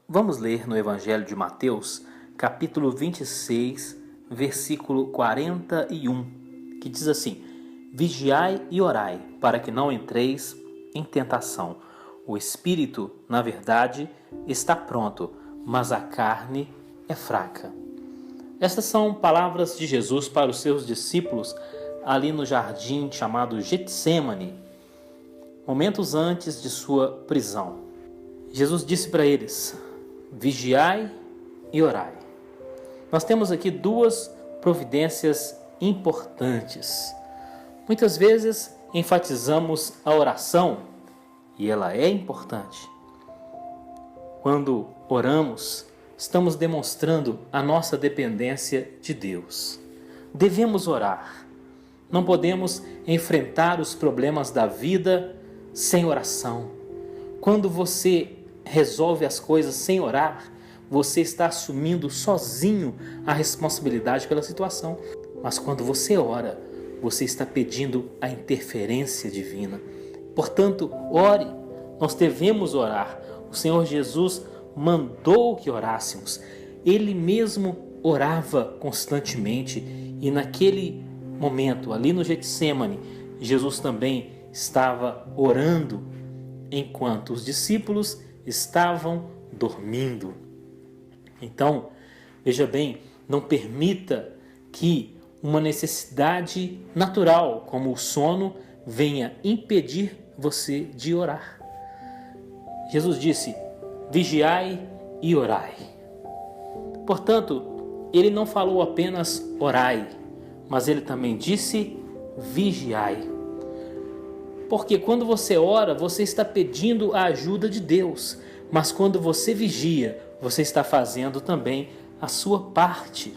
Vamos ler no Evangelho de Mateus, capítulo 26, versículo 41, que diz assim: Vigiai e orai, para que não entreis em tentação. O espírito, na verdade, está pronto, mas a carne é fraca. Estas são palavras de Jesus para os seus discípulos ali no jardim chamado Getsêmani, momentos antes de sua prisão. Jesus disse para eles: vigiai e orai. Nós temos aqui duas providências importantes. Muitas vezes enfatizamos a oração, e ela é importante. Quando oramos, estamos demonstrando a nossa dependência de Deus. Devemos orar. Não podemos enfrentar os problemas da vida sem oração. Quando você resolve as coisas sem orar, você está assumindo sozinho a responsabilidade pela situação. Mas quando você ora, você está pedindo a interferência divina. Portanto, ore. Nós devemos orar. O Senhor Jesus mandou que orássemos. Ele mesmo orava constantemente. E naquele momento, ali no Getsêmani, Jesus também estava orando enquanto os discípulos estavam dormindo. Então, veja bem, não permita que uma necessidade natural, como o sono, venha impedir você de orar. Jesus disse: vigiai e orai. Portanto, ele não falou apenas orai, mas ele também disse vigiai. Porque quando você ora, você está pedindo a ajuda de Deus. Mas quando você vigia, você está fazendo também a sua parte.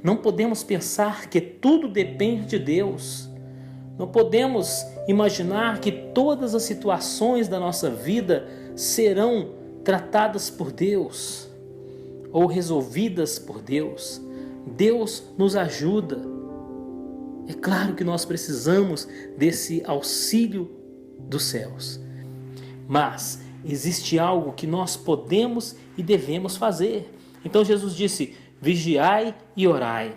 Não podemos pensar que tudo depende de Deus. Não podemos imaginar que todas as situações da nossa vida serão tratadas por Deus ou resolvidas por Deus. Deus nos ajuda. É claro que nós precisamos desse auxílio dos céus. Mas existe algo que nós podemos e devemos fazer. Então Jesus disse: vigiai e orai.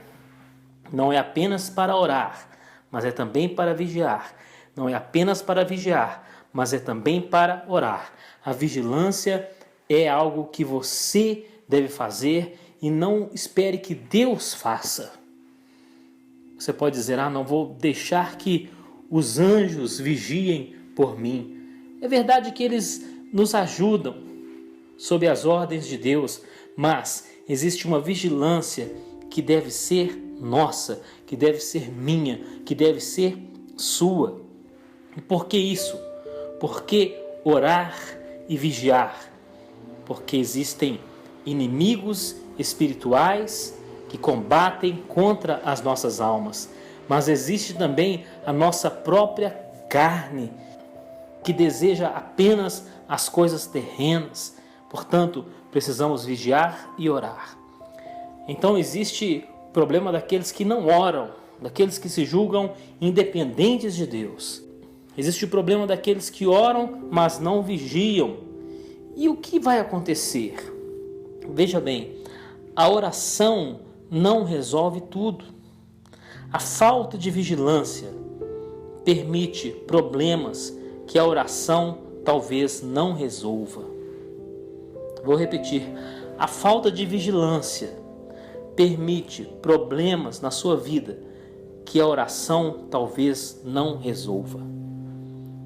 Não é apenas para orar, mas é também para vigiar. Não é apenas para vigiar, mas é também para orar. A vigilância é algo que você deve fazer e não espere que Deus faça. Você pode dizer: não vou deixar que os anjos vigiem por mim. É verdade que eles nos ajudam sob as ordens de Deus, mas existe uma vigilância que deve ser nossa, que deve ser minha, que deve ser sua. E por que isso? Por que orar e vigiar? Porque existem inimigos espirituais que combatem contra as nossas almas, mas existe também a nossa própria carne, que deseja apenas as coisas terrenas. Portanto, precisamos vigiar e orar. Então existe o problema daqueles que não oram, daqueles que se julgam independentes de Deus. Existe o problema daqueles que oram, mas não vigiam. E o que vai acontecer? Veja bem, a oração não resolve tudo. A falta de vigilância permite problemas que a oração talvez não resolva. Vou repetir: a falta de vigilância permite problemas na sua vida que a oração talvez não resolva.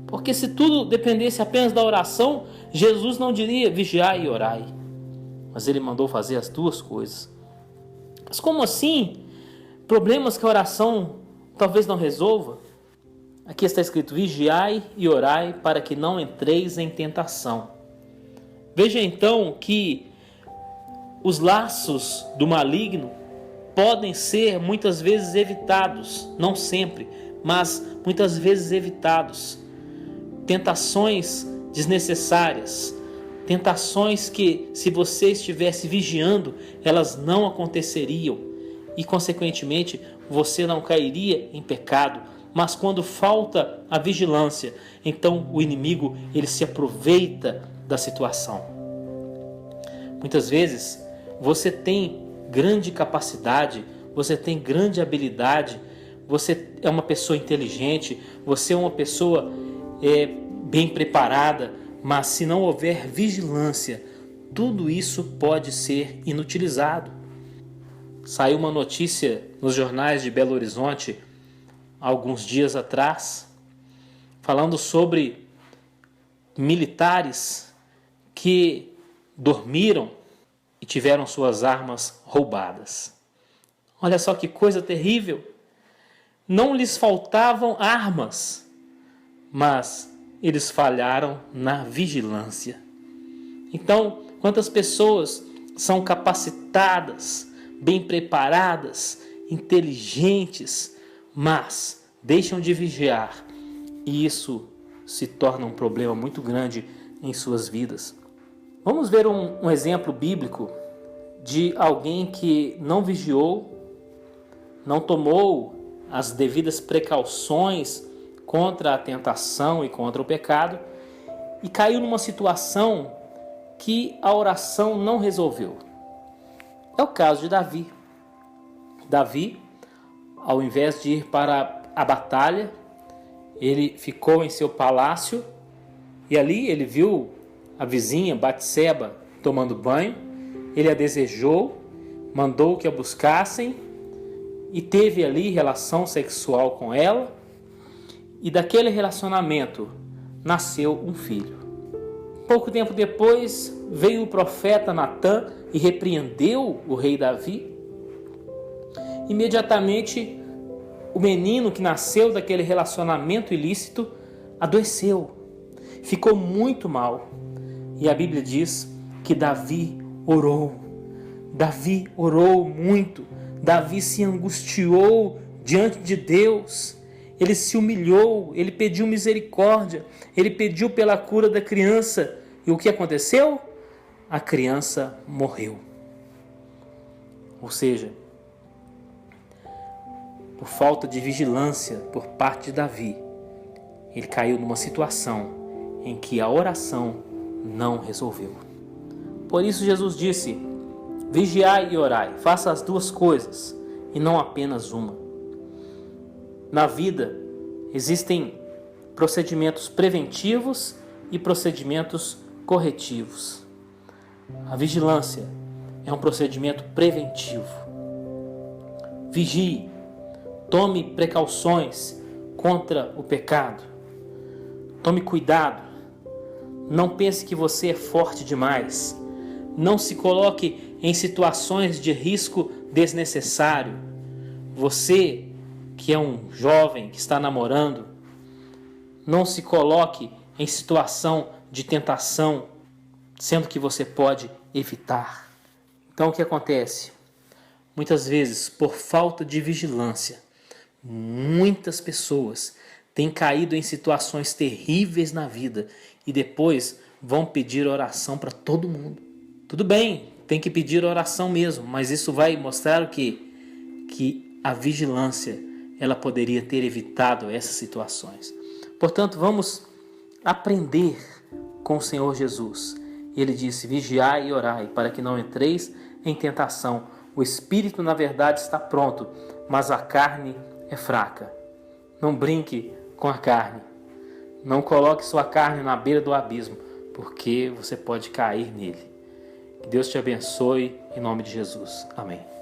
Porque se tudo dependesse apenas da oração, Jesus não diria vigiai e orai, mas ele mandou fazer as duas coisas. Mas como assim? Problemas que a oração talvez não resolva? Aqui está escrito: vigiai e orai para que não entreis em tentação. Veja então que os laços do maligno podem ser muitas vezes evitados, não sempre, mas muitas vezes evitados. Tentações desnecessárias, tentações que, se você estivesse vigiando, elas não aconteceriam e, consequentemente, você não cairia em pecado. Mas quando falta a vigilância, então o inimigo ele se aproveita da situação. Muitas vezes você tem grande capacidade, você tem grande habilidade, você é uma pessoa inteligente, você é uma pessoa bem preparada, mas se não houver vigilância, tudo isso pode ser inutilizado. Saiu uma notícia nos jornais de Belo Horizonte alguns dias atrás, falando sobre militares que dormiram e tiveram suas armas roubadas. Olha só que coisa terrível! Não lhes faltavam armas, mas eles falharam na vigilância. Então, quantas pessoas são capacitadas, bem preparadas, inteligentes, mas deixam de vigiar, e isso se torna um problema muito grande em suas vidas. Vamos ver um exemplo bíblico de alguém que não vigiou, não tomou as devidas precauções contra a tentação e contra o pecado e caiu numa situação que a oração não resolveu. É o caso de Davi. Davi, ao invés de ir para a batalha, ele ficou em seu palácio e ali ele viu a vizinha Batseba tomando banho, ele a desejou, mandou que a buscassem e teve ali relação sexual com ela, e daquele relacionamento nasceu um filho. Pouco tempo depois veio o profeta Natã e repreendeu o rei Davi. Imediatamente o menino que nasceu daquele relacionamento ilícito adoeceu, ficou muito mal. E a Bíblia diz que Davi orou muito, Davi se angustiou diante de Deus, ele se humilhou, ele pediu misericórdia, ele pediu pela cura da criança. E o que aconteceu? A criança morreu. Ou seja, por falta de vigilância por parte de Davi, ele caiu numa situação em que a oração não resolveu. Por isso Jesus disse: vigiai e orai, faça as duas coisas e não apenas uma. Na vida existem procedimentos preventivos e procedimentos corretivos. A vigilância é um procedimento preventivo. Vigie, tome precauções contra o pecado. Tome cuidado. Não pense que você é forte demais. Não se coloque em situações de risco desnecessário. Você, que é um jovem que está namorando, não se coloque em situação de tentação, sendo que você pode evitar. Então o que acontece? Muitas vezes, por falta de vigilância, muitas pessoas têm caído em situações terríveis na vida e depois vão pedir oração para todo mundo. Tudo bem, tem que pedir oração mesmo, mas isso vai mostrar o quê? Que a vigilância, ela poderia ter evitado essas situações. Portanto, vamos aprender com o Senhor Jesus. Ele disse: vigiai e orai, para que não entreis em tentação. O espírito, na verdade, está pronto, mas a carne é fraca. Não brinque com a carne. Não coloque sua carne na beira do abismo, porque você pode cair nele. Que Deus te abençoe, em nome de Jesus. Amém.